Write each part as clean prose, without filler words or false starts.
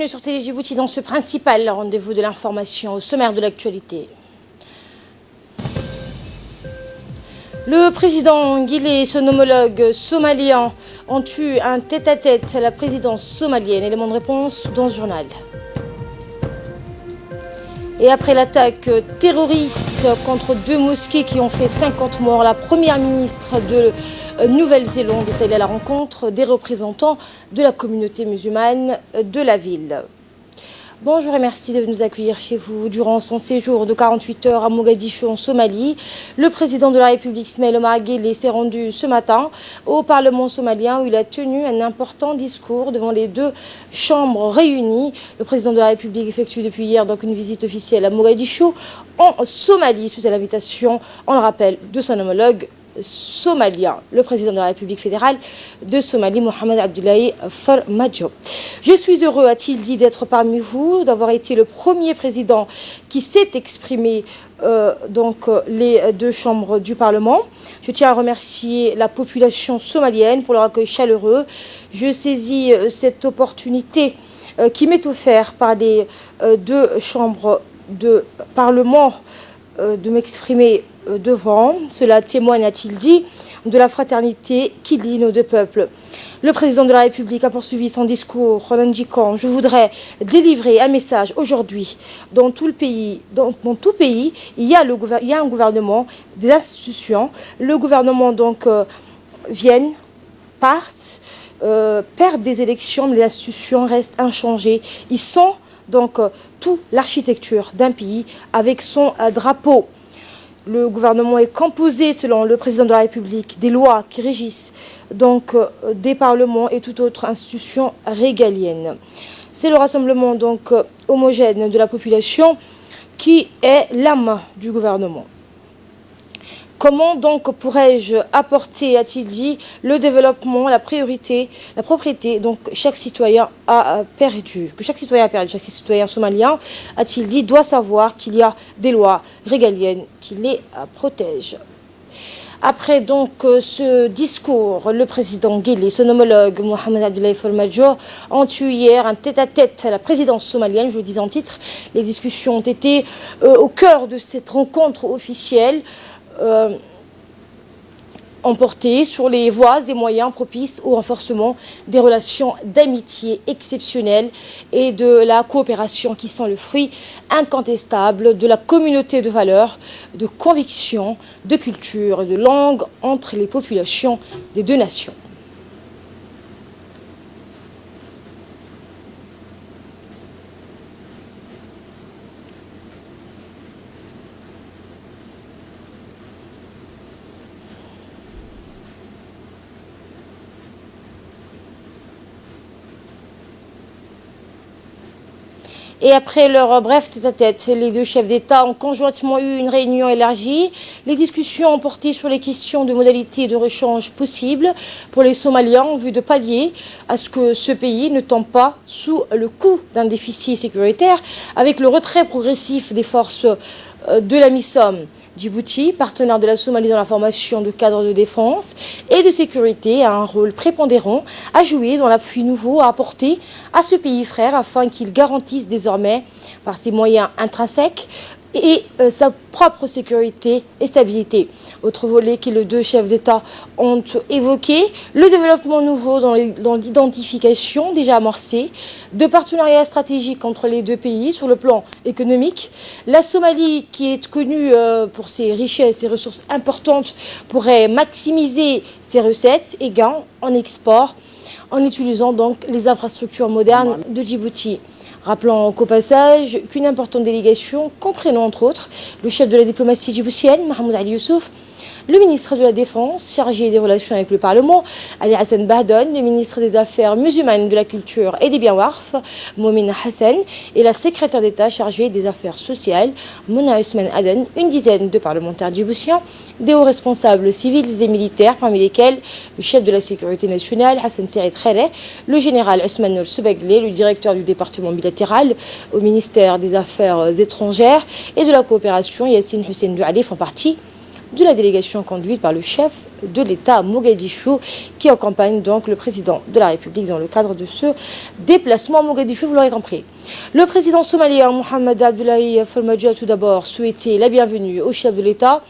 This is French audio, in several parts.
bienvenue sur Télé Djibouti dans ce principal rendez-vous de l'information au sommaire de l'actualité. Le président Guilé et son homologue somalien ont eu un tête-à-tête à la présidence somalienne. Élément de réponse dans ce journal. Et après l'attaque terroriste contre 2 mosquées qui ont fait 50 morts, la première ministre de Nouvelle-Zélande est allée à la rencontre des représentants de la communauté musulmane de la ville. Bonjour et merci de nous accueillir chez vous durant son séjour de 48 heures à Mogadiscio en Somalie. Le président de la République, Ismaïl Omar Guelleh, s'est rendu ce matin au Parlement somalien où il a tenu un important discours devant les 2 chambres réunies. Le président de la République effectue depuis hier donc une visite officielle à Mogadiscio en Somalie suite à l'invitation, on le rappelle, de son homologue somalien, le président de la République fédérale de Somalie, Mohamed Abdullahi Farmajo. Je suis heureux, a-t-il dit, d'être parmi vous, d'avoir été le premier président qui s'est exprimé les 2 chambres du Parlement. Je tiens à remercier la population somalienne pour leur accueil chaleureux. Je saisis cette opportunité qui m'est offerte par les 2 chambres de Parlement de m'exprimer devant. Cela témoigne, a-t-il dit, de la fraternité qui lie nos 2 peuples. Le président de la République a poursuivi son discours en indiquant « Je voudrais délivrer un message aujourd'hui. Dans tout le pays, dans tout pays, il y a un gouvernement, des institutions. Le gouvernement donc viennent, partent, perdent des élections, mais les institutions restent inchangées. Ils sont donc toute l'architecture d'un pays avec son drapeau. Le gouvernement est composé, selon le président de la République, des lois qui régissent donc des parlements et toute autre institution régalienne. C'est le rassemblement donc homogène de la population qui est l'âme du gouvernement. Comment donc pourrais-je apporter, a-t-il dit, le développement, la priorité, la propriété, donc chaque citoyen a perdu, que chaque citoyen somalien, a-t-il dit, doit savoir qu'il y a des lois régaliennes qui les protègent. Après donc ce discours, le président Guelleh et son homologue Mohamed Abdullahi Farmajo ont eu hier un tête-à-tête à la présidence somalienne. Je vous le disais en titre, les discussions ont été au cœur de cette rencontre officielle. Emporté sur les voies et moyens propices au renforcement des relations d'amitié exceptionnelles et de la coopération qui sont le fruit incontestable de la communauté de valeurs, de convictions, de culture et de langue entre les populations des 2 nations. Et après leur bref tête-à-tête, les 2 chefs d'État ont conjointement eu une réunion élargie. Les discussions ont porté sur les questions de modalités de rechange possibles pour les Somaliens en vue de pallier à ce que ce pays ne tombe pas sous le coup d'un déficit sécuritaire avec le retrait progressif des forces de la MISOM. Djibouti, partenaire de la Somalie dans la formation de cadres de défense et de sécurité, a un rôle prépondérant à jouer dans l'appui nouveau à apporter à ce pays frère afin qu'il garantisse désormais, par ses moyens intrinsèques, et sa propre sécurité et stabilité. Autre volet que les 2 chefs d'État ont évoqué, le développement nouveau dans l'identification déjà amorcée de partenariats stratégiques entre les 2 pays sur le plan économique. La Somalie, qui est connue pour ses richesses et ressources importantes, pourrait maximiser ses recettes et gains en export en utilisant donc les infrastructures modernes de Djibouti. Rappelons qu'au passage qu'une importante délégation, comprenant entre autres le chef de la diplomatie djiboutienne, Mahmoud Ali Youssouf, le ministre de la Défense, chargé des relations avec le Parlement, Ali Hassan Bahdon, le ministre des Affaires musulmanes, de la Culture et des Biens Warf, Momin Hassan, et la secrétaire d'État chargée des Affaires sociales, Mona Ousmane Aden, une dizaine de parlementaires djiboutiens, des hauts responsables civils et militaires, parmi lesquels le chef de la sécurité nationale, Hassan Saïd Khaleh, le général Ousmane Nour Soubeglé, le directeur du département bilatéral au ministère des Affaires étrangères et de la coopération, Yassine Hussein Douali, font partie de la délégation conduite par le chef de l'État à Mogadiscio qui accompagne donc le président de la République dans le cadre de ce déplacement à Mogadiscio, vous l'aurez compris. Le président somalien Mohamed Abdullahi Farmajo a tout d'abord souhaité la bienvenue au chef de l'État.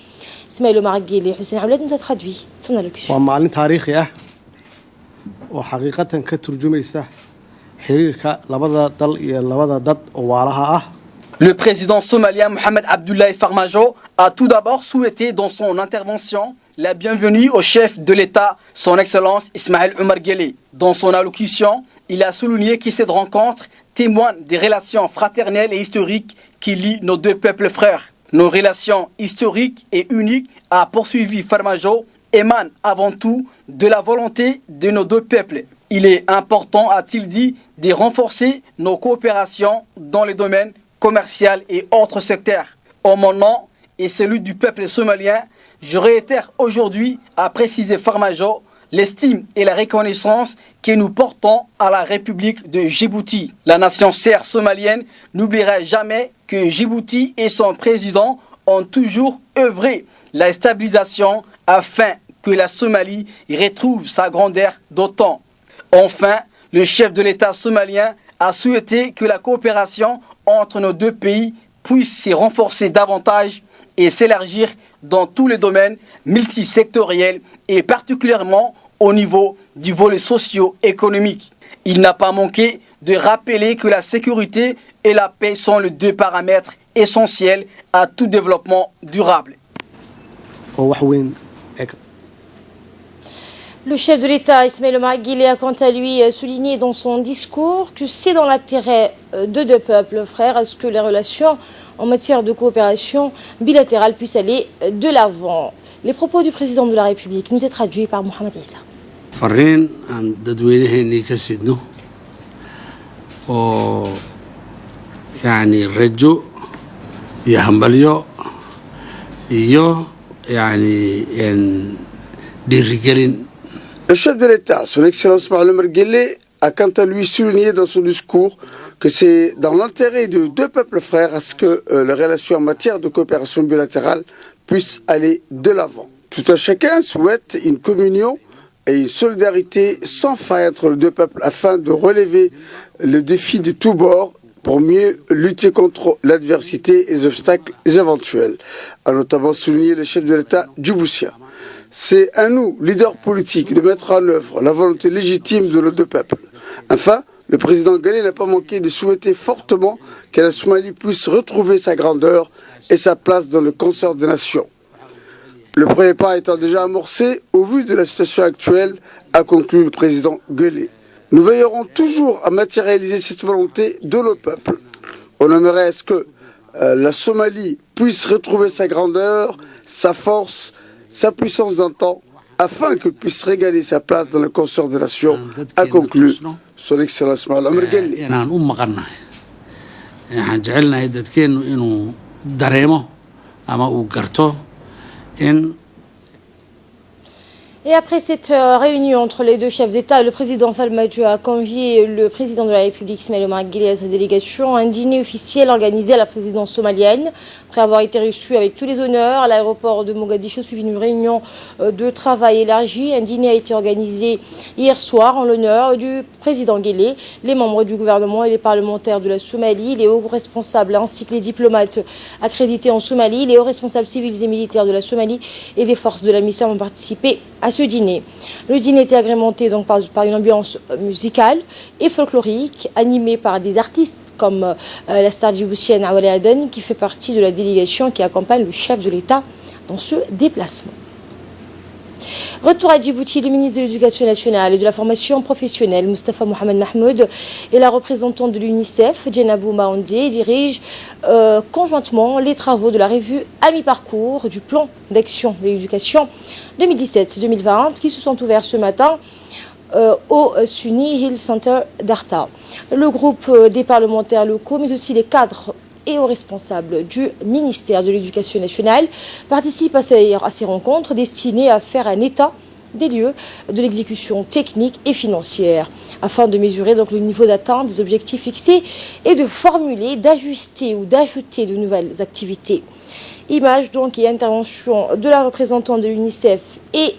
Ismaël Omar Guelleh et Hussein Aoulad nous a traduit son allocution. Le président somalien Mohamed Abdullahi Farmajo a tout d'abord souhaité dans son intervention la bienvenue au chef de l'État, son Excellence Ismaël Omar Guelleh. Dans son allocution, il a souligné que cette rencontre témoigne des relations fraternelles et historiques qui lient nos deux peuples frères. Nos relations historiques et uniques, a poursuivi Farmajo, émanent avant tout de la volonté de nos deux peuples. Il est important, a-t-il dit, de renforcer nos coopérations dans les domaines commercial et autres secteurs. En mon nom et celui du peuple somalien, je réitère aujourd'hui, a précisé Farmajo, l'estime et la reconnaissance que nous portons à la République de Djibouti. La nation serbe somalienne n'oubliera jamais que Djibouti et son président ont toujours œuvré la stabilisation afin que la Somalie retrouve sa grandeur d'autant. Enfin, le chef de l'État somalien a souhaité que la coopération entre nos deux pays puisse se renforcer davantage et s'élargir dans tous les domaines multisectoriels et particulièrement au niveau du volet socio-économique. Il n'a pas manqué de rappeler que la sécurité et la paix sont les deux paramètres essentiels à tout développement durable. Le chef de l'État, Ismaël Omar Guelleh, a quant à lui souligné dans son discours que c'est dans l'intérêt de deux peuples frères à ce que les relations en matière de coopération bilatérale puissent aller de l'avant. Les propos du président de la République nous est traduits par Mohamed Issa. Farriin aan dadweynaheennii ka sidno oo yani rajo iyo hambalyo iyo yani dhiirigelin. Le chef de l'État, son Excellence Mohamed Omar Guelleh, a quant à lui souligné dans son discours que c'est dans l'intérêt de deux peuples frères à ce que les relations en matière de coopération bilatérale puissent aller de l'avant. Tout un chacun souhaite une communion et une solidarité sans faille entre les deux peuples afin de relever le défi de tous bords pour mieux lutter contre l'adversité et les obstacles éventuels, a notamment souligné le chef de l'État djiboutien. C'est à nous, leaders politiques, de mettre en œuvre la volonté légitime de nos deux peuples. Enfin, le président Guelleh n'a pas manqué de souhaiter fortement que la Somalie puisse retrouver sa grandeur et sa place dans le concert des nations. Le premier pas étant déjà amorcé, au vu de la situation actuelle, a conclu le président Guelleh. Nous veillerons toujours à matérialiser cette volonté de nos peuples. On aimerait à ce que la Somalie puisse retrouver sa grandeur, sa force, sa puissance d'antan, afin qu'elle puisse régaler sa place dans le concert des nations, a conclu son Excellence Mohamed Omar Guelleh. Et après cette réunion entre les deux chefs d'État, le président Farmajo a convié le président de la République, Ismaël Omar Guelleh, à sa délégation à un dîner officiel organisé à la présidence somalienne. Après avoir été reçu avec tous les honneurs à l'aéroport de Mogadiscio, suivi d'une réunion de travail élargie, un dîner a été organisé hier soir en l'honneur du président Guelleh, les membres du gouvernement et les parlementaires de la Somalie, les hauts responsables ainsi que les diplomates accrédités en Somalie, les hauts responsables civils et militaires de la Somalie et des forces de la mission ont participé à ce dîner. Le dîner était agrémenté donc par une ambiance musicale et folklorique, animée par des artistes comme la star djiboutienne Awale Aden, qui fait partie de la délégation qui accompagne le chef de l'État dans ce déplacement. Retour à Djibouti, le ministre de l'Éducation nationale et de la formation professionnelle, Moustapha Mohamed Mahmoud, et la représentante de l'UNICEF, Djenabou Maoundé, dirigent conjointement les travaux de la revue à mi-parcours du plan d'action de l'éducation 2017-2020 qui se sont ouverts ce matin au SUNY Hill Center d'Arta. Le groupe des parlementaires locaux, mais aussi les cadres et aux responsables du ministère de l'Éducation nationale participent à ces rencontres destinées à faire un état des lieux de l'exécution technique et financière afin de mesurer donc le niveau d'atteinte des objectifs fixés et de formuler, d'ajuster ou d'ajouter de nouvelles activités. Images donc et intervention de la représentante de l'UNICEF et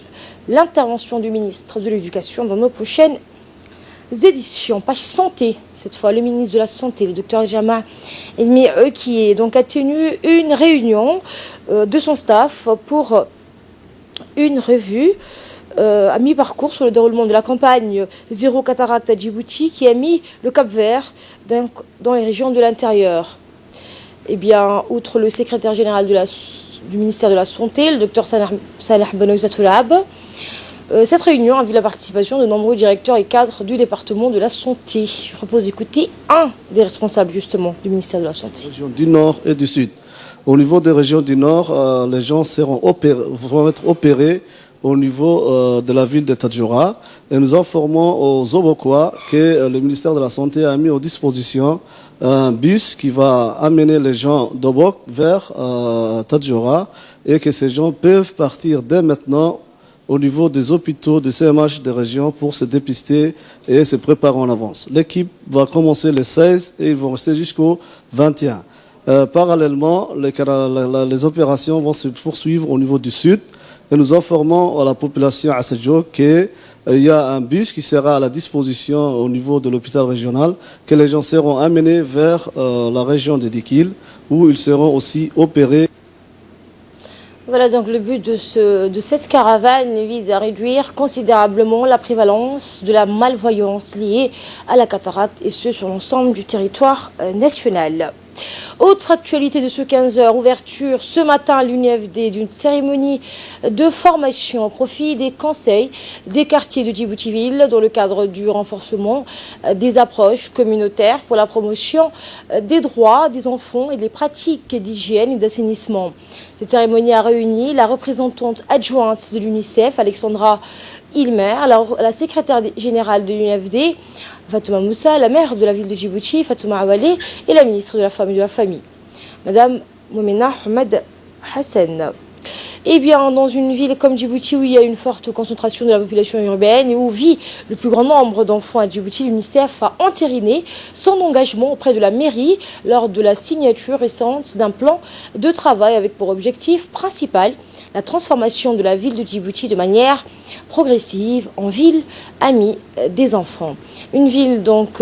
l'intervention du ministre de l'Éducation dans nos prochaines éditions. Page santé, cette fois le ministre de la Santé, le docteur Jama Elmi, qui a tenu une réunion de son staff pour une revue à mi-parcours sur le déroulement de la campagne Zéro Cataracte à Djibouti, qui a mis le Cap Vert dans les régions de l'intérieur. Eh bien, outre le secrétaire général du ministère de la Santé, le docteur Salah Benoît-Toulab, cette réunion a vu la participation de nombreux directeurs et cadres du département de la Santé. Je propose d'écouter un des responsables justement du ministère de la Santé. Régions du Nord et du Sud. Au niveau des régions du Nord, les gens vont être opérés au niveau de la ville de Tadjoura. Et nous informons aux Obokois que le ministère de la Santé a mis à disposition un bus qui va amener les gens d'Obok vers Tadjoura et que ces gens peuvent partir dès maintenant au niveau des hôpitaux, des CMH des régions pour se dépister et se préparer en avance. L'équipe va commencer le 16 et ils vont rester jusqu'au 21. Parallèlement, les opérations vont se poursuivre au niveau du Sud et nous informons à la population à Sedjo qu'il y a un bus qui sera à la disposition au niveau de l'hôpital régional, que les gens seront amenés vers la région de Dikil où ils seront aussi opérés. Voilà donc le but de cette caravane vise à réduire considérablement la prévalence de la malvoyance liée à la cataracte et ce sur l'ensemble du territoire national. Autre actualité de ce 15h, ouverture ce matin à l'UNIFD d'une cérémonie de formation au profit des conseils des quartiers de Djibouti-Ville dans le cadre du renforcement des approches communautaires pour la promotion des droits des enfants et des pratiques d'hygiène et d'assainissement. Cette cérémonie a réuni la représentante adjointe de l'UNICEF, Alexandra Ilmer, la secrétaire générale de l'UNIFD, Fatouma Moussa, la maire de la ville de Djibouti, Fatouma Awale, et la ministre de la Femme et de la Famille, Madame Moumena Ahmed Hassan. Eh bien, dans une ville comme Djibouti, où il y a une forte concentration de la population urbaine et où vit le plus grand nombre d'enfants à Djibouti, l'UNICEF a entériné son engagement auprès de la mairie lors de la signature récente d'un plan de travail avec pour objectif principal la transformation de la ville de Djibouti de manière progressive en ville amie des enfants. Une ville donc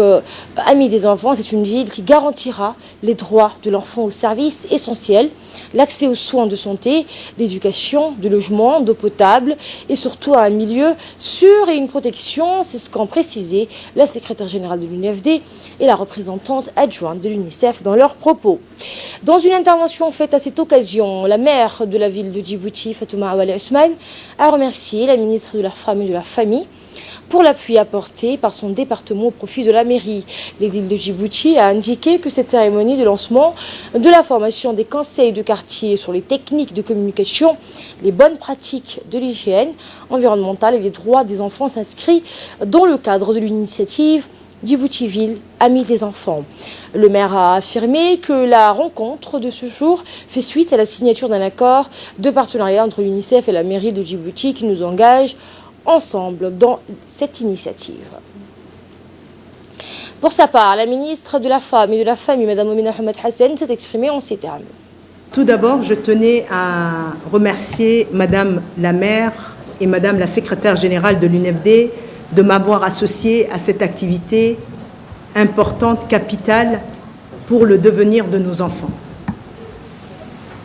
amie des enfants, c'est une ville qui garantira les droits de l'enfant aux services essentiels, l'accès aux soins de santé, d'éducation, de logement, d'eau potable et surtout à un milieu sûr et une protection. C'est ce qu'ont précisé la secrétaire générale de l'UNIFD et la représentante adjointe de l'UNICEF dans leurs propos. Dans une intervention faite à cette occasion, la maire de la ville de Djibouti, Fatouma Awale Ousmane, a remercié la ministre de la Femme et de la Famille pour l'appui apporté par son département au profit de la mairie. L'édile de Djibouti a indiqué que cette cérémonie de lancement de la formation des conseils de quartier sur les techniques de communication, les bonnes pratiques de l'hygiène environnementale et les droits des enfants s'inscrit dans le cadre de l'initiative Djibouti-Ville, Amis des enfants. Le maire a affirmé que la rencontre de ce jour fait suite à la signature d'un accord de partenariat entre l'UNICEF et la mairie de Djibouti qui nous engage ensemble dans cette initiative. Pour sa part, la ministre de la Femme et de la Famille, Mme Moumena Ahmed Hassan, s'est exprimée en ces termes. Tout d'abord, je tenais à remercier Madame la maire et Madame la secrétaire générale de l'UNIFD de m'avoir associée à cette activité importante, capitale pour le devenir de nos enfants.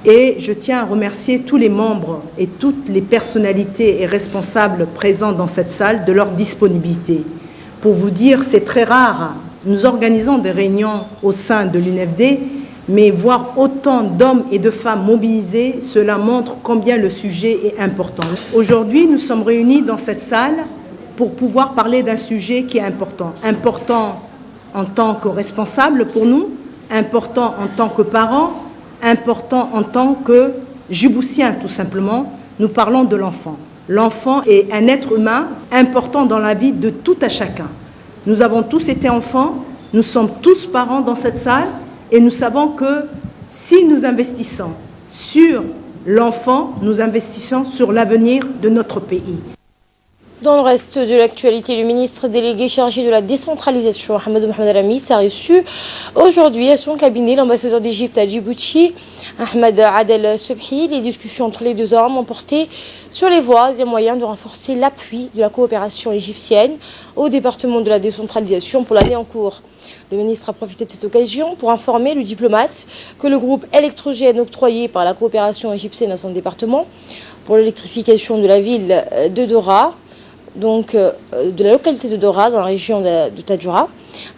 Et je tiens à remercier tous les membres et toutes les personnalités et responsables présents dans cette salle de leur disponibilité. Pour vous dire, c'est très rare. Nous organisons des réunions au sein de l'UNIFD, mais voir autant d'hommes et de femmes mobilisés, cela montre combien le sujet est important. Aujourd'hui, nous sommes réunis dans cette salle pour pouvoir parler d'un sujet qui est important. Important en tant que responsable pour nous, important en tant que parents, important en tant que Djiboutiens, tout simplement. Nous parlons de l'enfant. L'enfant est un être humain important dans la vie de tout à chacun. Nous avons tous été enfants, nous sommes tous parents dans cette salle et nous savons que si nous investissons sur l'enfant, nous investissons sur l'avenir de notre pays. Dans le reste de l'actualité, le ministre délégué chargé de la décentralisation, Ahmed Ramis, a reçu aujourd'hui à son cabinet l'ambassadeur d'Égypte à Djibouti, Ahmed Adel Subhi. Les discussions entre les deux hommes ont porté sur les voies et moyens de renforcer l'appui de la coopération égyptienne au département de la décentralisation pour l'année en cours. Le ministre a profité de cette occasion pour informer le diplomate que le groupe électrogène octroyé par la coopération égyptienne à son département pour l'électrification de la ville de Dora, donc de la localité de Dora, dans la région de Tadjoura,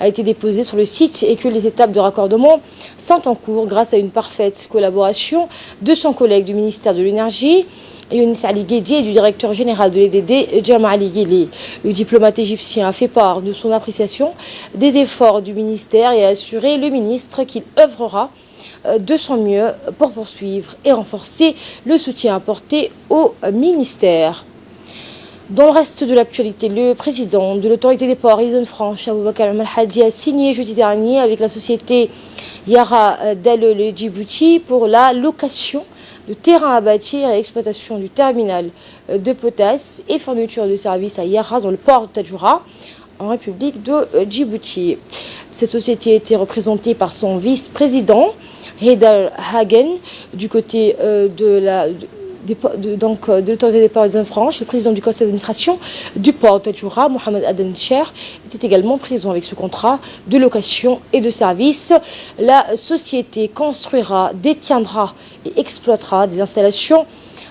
a été déposé sur le site et que les étapes de raccordement sont en cours grâce à une parfaite collaboration de son collègue du ministère de l'Énergie, Younis Ali Guedi, et du directeur général de l'EDD, Jama Ali Ghili. Le diplomate égyptien a fait part de son appréciation des efforts du ministère et a assuré le ministre qu'il œuvrera de son mieux pour poursuivre et renforcer le soutien apporté au ministère. Dans le reste de l'actualité, le président de l'autorité des ports et zones franches, Aboubakar Al-Hadi, a signé jeudi dernier avec la société Yara d'El Djibouti pour la location de terrains à bâtir et exploitation du terminal de potasse et fourniture de services à Yara dans le port de Tadjoura, en République de Djibouti. Cette société a été représentée par son vice-président, Haidar Hagen, du côté de l'autorité des ports et des zones franches. Le président du conseil d'administration du port de Tadjoura, Mohamed Aden Cher, était également présent avec ce contrat de location et de service. La société construira, détiendra et exploitera des installations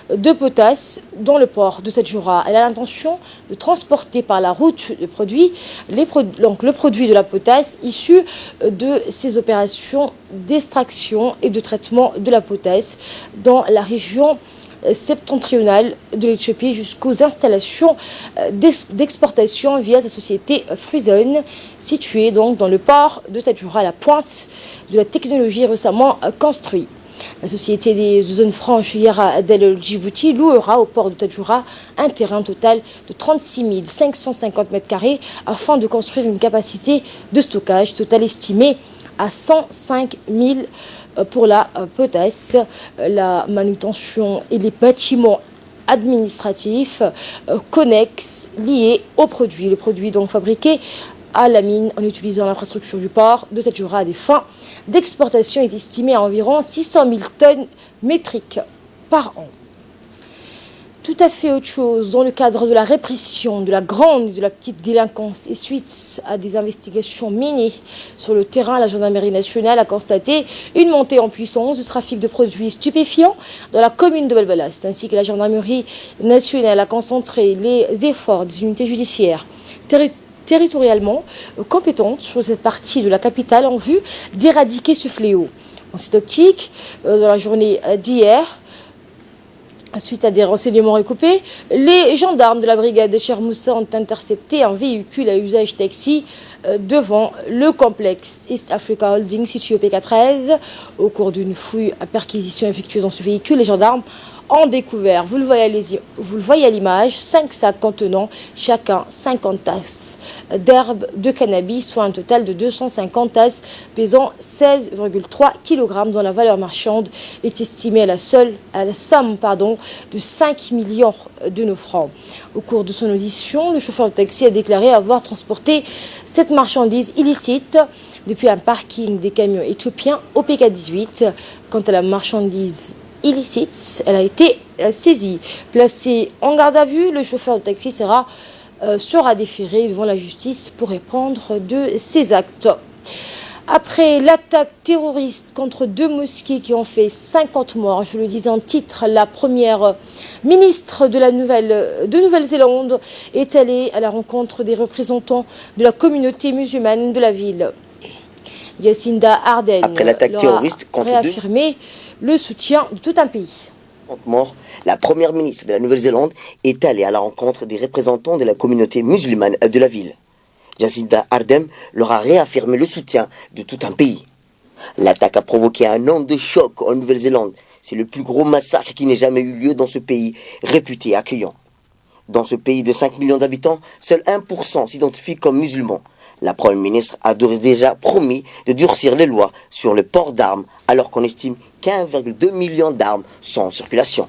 de potasse dans le port de Tadjoura. Elle a l'intention de transporter par la route le produit de la potasse issu de ces opérations d'extraction et de traitement de la potasse dans la région septentrionale de l'Éthiopie jusqu'aux installations d'exportation via sa société Frison, située donc dans le port de Tadjoura, à la pointe de la technologie récemment construite. La société des zones franches Yara d'El Djibouti louera au port de Tadjoura un terrain total de 36 550 m² afin de construire une capacité de stockage totale estimée à 105 000 pour la potasse, la manutention et les bâtiments administratifs connexes liés au produit. Le produit donc fabriqué à la mine en utilisant l'infrastructure du port de Tadjoura à des fins d'exportation est estimé à environ 600 000 tonnes métriques par an. Tout à fait autre chose, dans le cadre de la répression de la grande et de la petite délinquance et suite à des investigations menées sur le terrain, la gendarmerie nationale a constaté une montée en puissance du trafic de produits stupéfiants dans la commune de Belbalast, ainsi que la gendarmerie nationale a concentré les efforts des unités judiciaires territorialement compétentes sur cette partie de la capitale en vue d'éradiquer ce fléau. En cette optique, dans la journée d'hier, suite à des renseignements recoupés, les gendarmes de la brigade de Chermoussa ont intercepté un véhicule à usage taxi devant le complexe East Africa Holding situé au PK13. Au cours d'une fouille à perquisition effectuée dans ce véhicule, les gendarmes ont découvert, vous le voyez à l'image, 5 sacs contenant chacun 50 tasses d'herbe de cannabis, soit un total de 250 tasses pesant 16,3 kg, dont la valeur marchande est estimée à la somme de 5 millions de nos francs. Au cours de son audition, le chauffeur de taxi a déclaré avoir transporté cette marchandise illicite depuis un parking des camions éthiopiens au PK18. Quant à la marchandise illicite, elle a été saisie. Placé en garde à vue, le chauffeur de taxi sera déféré devant la justice pour répondre de ses actes. Après l'attaque terroriste contre 2 mosquées qui ont fait 50 morts, je le disais en titre, la première ministre de Nouvelle-Zélande est allée à la rencontre des représentants de la communauté musulmane de la ville. Jacinda Ardern a réaffirmé le soutien de tout un pays. Mort, la première ministre de la Nouvelle-Zélande est allée à la rencontre des représentants de la communauté musulmane de la ville. Jacinda Ardern leur a réaffirmé le soutien de tout un pays. L'attaque a provoqué un an de choc en Nouvelle-Zélande. C'est le plus gros massacre qui n'ait jamais eu lieu dans ce pays réputé accueillant. Dans ce pays de 5 millions d'habitants, seul 1% s'identifie comme musulman. La Première ministre a déjà promis de durcir les lois sur le port d'armes, alors qu'on estime qu'1,2 million d'armes sont en circulation.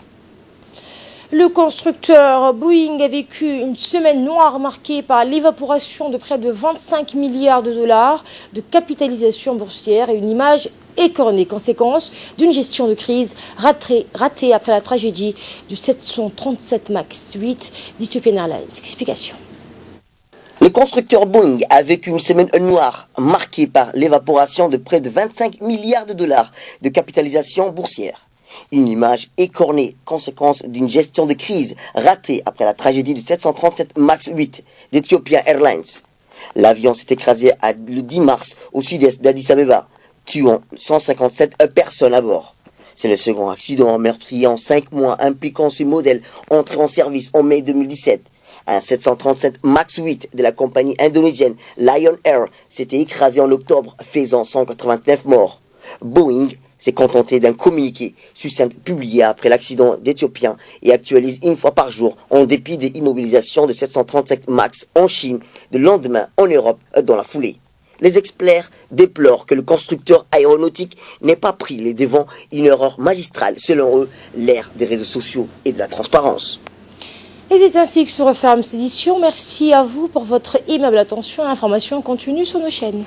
Le constructeur Boeing a vécu une semaine noire marquée par l'évaporation de près de 25 milliards de dollars de capitalisation boursière et une image écornée, conséquence d'une gestion de crise ratée après la tragédie du 737 MAX 8 d'Ethiopian Airlines. Explication. Le constructeur Boeing a vécu une semaine noire marquée par l'évaporation de près de 25 milliards de dollars de capitalisation boursière. Une image écornée, conséquence d'une gestion de crise ratée après la tragédie du 737 MAX 8 d'Ethiopian Airlines. L'avion s'est écrasé le 10 mars au sud-est d'Addis Abeba, tuant 157 personnes à bord. C'est le second accident meurtrier en 5 mois impliquant ce modèle entré en service en mai 2017. Un 737 MAX 8 de la compagnie indonésienne Lion Air s'était écrasé en octobre, faisant 189 morts. Boeing s'est contenté d'un communiqué succinct publié après l'accident d'Éthiopien et actualise une fois par jour en dépit des immobilisations de 737 MAX en Chine, le lendemain en Europe dans la foulée. Les experts déplorent que le constructeur aéronautique n'ait pas pris les devants, une erreur magistrale selon eux, l'ère des réseaux sociaux et de la transparence. Et c'est ainsi que se referme cette édition. Merci à vous pour votre aimable attention et informations continues sur nos chaînes.